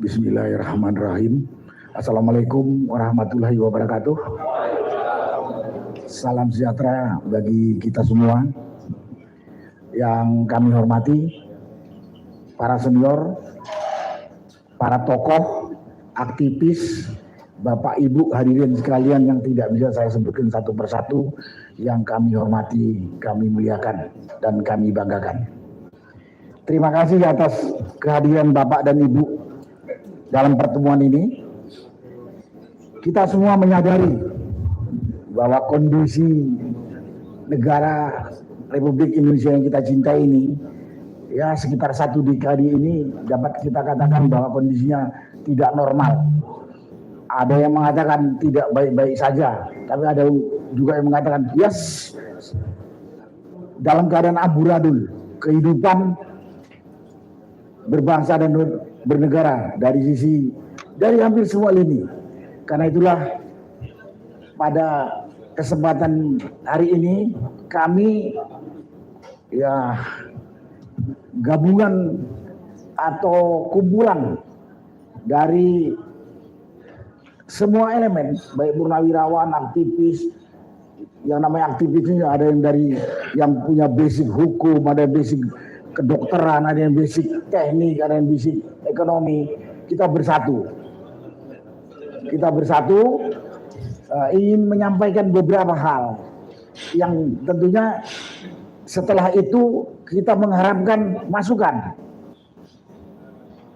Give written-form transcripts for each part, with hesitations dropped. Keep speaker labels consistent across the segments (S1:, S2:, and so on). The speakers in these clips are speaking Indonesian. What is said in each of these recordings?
S1: Bismillahirrahmanirrahim. Assalamualaikum warahmatullahi wabarakatuh. Salam sejahtera bagi kita semua. Yang kami hormati, para senior, para tokoh, aktivis, Bapak Ibu hadirin sekalian yang tidak bisa saya sebutkan satu persatu, yang kami hormati, kami muliakan, dan kami banggakan. Terima kasih atas kehadiran Bapak dan Ibu dalam pertemuan ini. Kita semua menyadari bahwa kondisi negara Republik Indonesia yang kita cintai ini, ya sekitar 1 dekade ini dapat kita katakan bahwa kondisinya tidak normal. Ada yang mengatakan tidak baik-baik saja, tapi ada juga yang mengatakan yes, dalam keadaan amburadul kehidupan berbangsa dan bernegara dari hampir semua lini. Karena itulah pada kesempatan hari ini kami ya gabungan atau kumpulan dari semua elemen, baik purnawirawan, aktivis. Yang namanya aktivis ini ada yang dari yang punya basic hukum, ada basic kedokteran, ada yang basic teknik, ada yang basic ekonomi. Kita bersatu ingin menyampaikan beberapa hal yang tentunya setelah itu kita mengharapkan masukan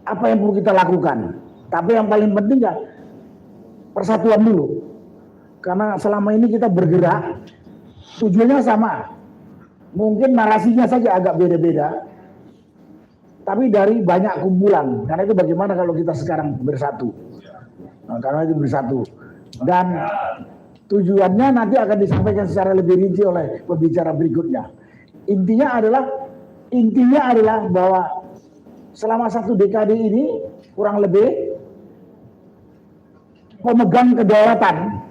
S1: apa yang perlu kita lakukan. Tapi yang paling penting ya persatuan dulu, karena selama ini kita bergerak tujuannya sama, mungkin narasinya saja agak beda-beda, tapi dari banyak kumpulan. Karena itu bagaimana kalau kita sekarang bersatu? Nah, karena itu bersatu, dan tujuannya nanti akan disampaikan secara lebih rinci oleh pembicara berikutnya. Intinya adalah bahwa selama 1 dekade ini kurang lebih pemegang kedaulatan,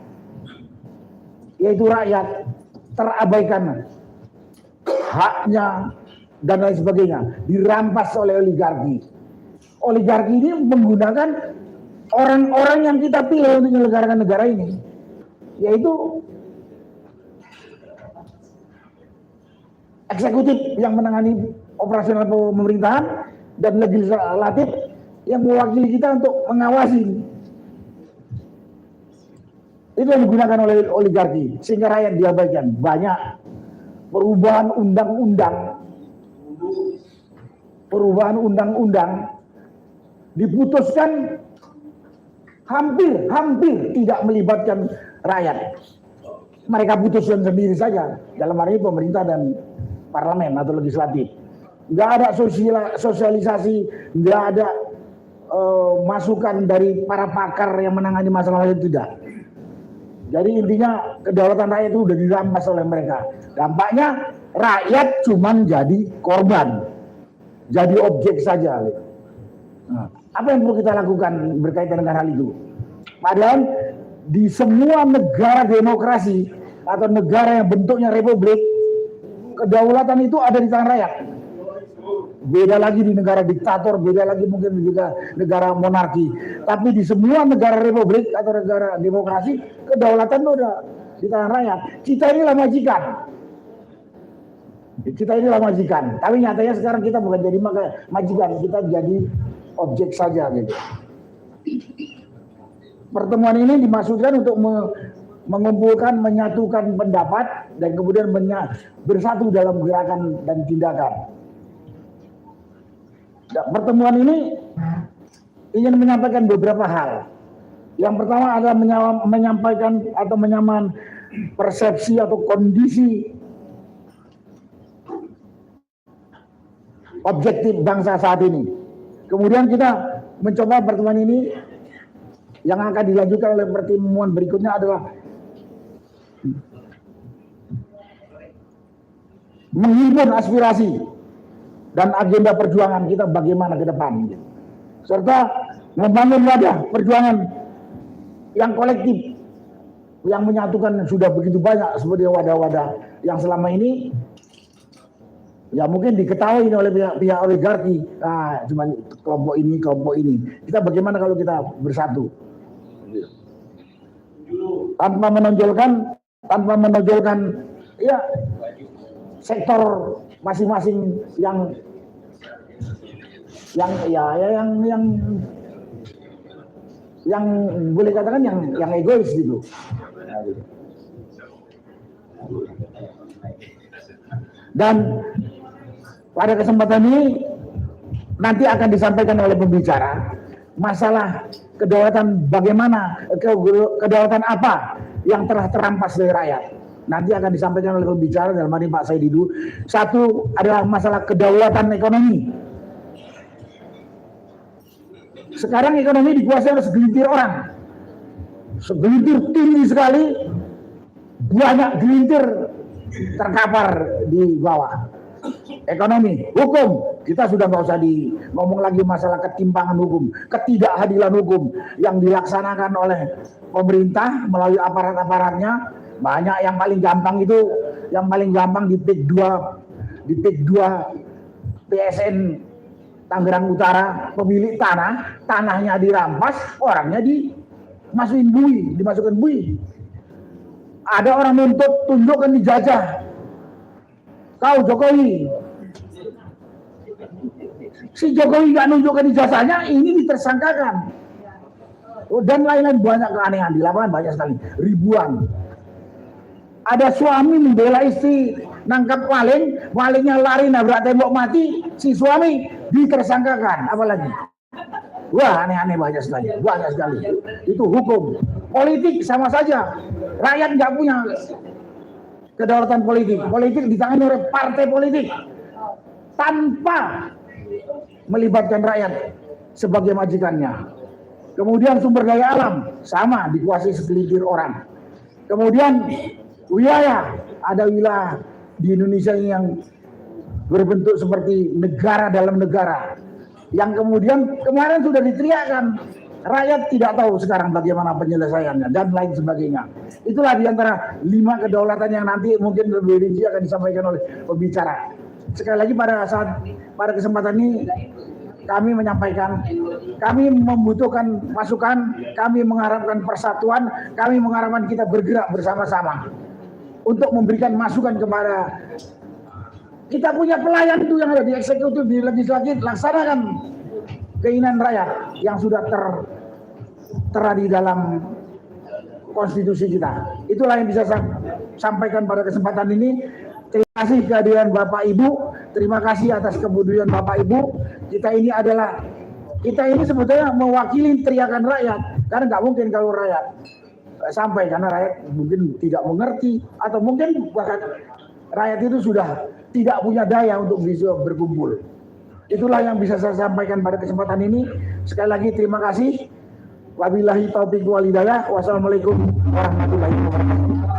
S1: yaitu rakyat, terabaikan haknya dan lain sebagainya, dirampas oleh oligarki. Oligarki ini menggunakan orang-orang yang kita pilih untuk menyelenggarakan negara ini, yaitu eksekutif yang menangani operasional pemerintahan dan legislatif yang mewakili kita untuk mengawasi. Itu yang digunakan oleh oligarki sehingga rakyat diabaikan. Banyak perubahan undang-undang diputuskan hampir tidak melibatkan rakyat. Mereka putuskan sendiri saja, dalam hal ini pemerintah dan parlemen atau legislatif. Nggak ada sosialisasi, nggak ada masukan dari para pakar yang menangani masalah itu, tidak. Jadi intinya kedaulatan rakyat itu sudah dirampas oleh mereka. Dampaknya rakyat cuma jadi korban, jadi objek saja. Nah, apa yang perlu kita lakukan berkaitan dengan hal itu? Padahal di semua negara demokrasi atau negara yang bentuknya republik, kedaulatan itu ada di tangan rakyat. Beda lagi di negara diktator, beda lagi mungkin juga negara monarki. Tapi di semua negara republik atau negara demokrasi, kedaulatan itu ada di tangan rakyat. Kita inilah majikan. Tapi nyatanya sekarang kita bukan jadi majikan, kita jadi objek saja gitu. Pertemuan ini dimaksudkan untuk mengumpulkan, menyatukan pendapat dan kemudian bersatu dalam gerakan dan tindakan. Pertemuan ini ingin menyampaikan beberapa hal. Yang pertama adalah menyampaikan atau menyaman persepsi atau kondisi objektif bangsa saat ini. Kemudian kita mencoba pertemuan ini yang akan dilanjutkan oleh pertemuan berikutnya adalah menghimpun aspirasi dan agenda perjuangan kita bagaimana ke depan, serta membangun wadah perjuangan yang kolektif yang menyatukan sudah begitu banyak seperti wadah-wadah yang selama ini Ya mungkin diketahui oleh pihak oligarki. Ah, cuma kelompok ini, kelompok ini. Kita bagaimana kalau kita bersatu? Tanpa menonjolkan ya sektor masing-masing yang boleh katakan yang egois gitu. Dan pada kesempatan ini nanti akan disampaikan oleh pembicara masalah kedaulatan bagaimana, kedaulatan apa yang telah terampas dari rakyat. Nanti akan disampaikan oleh pembicara dalam hari Pak Said Didu. Satu adalah masalah kedaulatan ekonomi. Sekarang ekonomi dikuasai oleh segelintir orang. Segelintir tinggi sekali, banyak gelintir terkapar di bawah. Ekonomi, hukum, kita sudah nggak usah ngomong lagi masalah ketimpangan hukum, ketidakadilan hukum yang dilaksanakan oleh pemerintah melalui aparat-aparatnya. Banyak yang paling gampang itu, yang paling gampang di PIK 2 PSN Tangerang Utara, pemilik tanahnya dirampas, orangnya dimasukkan bui. Ada orang nuntut tunjukkan dijajah. Kau Jokowi, si Jokowi nggak nunjukkan ijazahnya, ini ditersangkakan. Dan lain-lain banyak keanehan di lapangan, banyak sekali, ribuan. Ada suami membela istri nangkap maling, malingnya lari nabrak tembok mati, si suami ditersangkakan, apalagi. Wah, aneh-aneh banyak sekali. Itu hukum. Politik sama saja. Rakyat nggak punya kedaulatan politik. Politik ditangani oleh partai politik tanpa melibatkan rakyat sebagai majikannya. Kemudian sumber daya alam sama dikuasai segelintir orang. Kemudian wilayah, ada wilayah di Indonesia yang berbentuk seperti negara dalam negara, yang kemudian kemarin sudah diteriakkan, rakyat tidak tahu sekarang bagaimana penyelesaiannya dan lain sebagainya. Itulah diantara 5 kedaulatan yang nanti mungkin lebih rinci akan disampaikan oleh pembicara. Sekali lagi pada kesempatan ini kami menyampaikan, kami membutuhkan masukan, kami mengharapkan persatuan, kami mengharapkan kita bergerak bersama-sama untuk memberikan masukan kepada kita punya pelayan itu yang ada di eksekutif, di legislatif, laksanakan keinginan rakyat yang sudah tertera di dalam konstitusi kita. Itulah yang bisa saya sampaikan pada kesempatan ini. Terima kasih kehadiran Bapak Ibu, terima kasih atas kepedulian Bapak Ibu. Kita ini sebetulnya mewakili teriakan rakyat, karena nggak mungkin kalau rakyat sampai, karena rakyat mungkin tidak mengerti, atau mungkin bahkan rakyat itu sudah tidak punya daya untuk bisa berkumpul. Itulah yang bisa saya sampaikan pada kesempatan ini. Sekali lagi terima kasih. Wabillahi taufiq wal hidayah. Wassalamualaikum warahmatullahi wabarakatuh.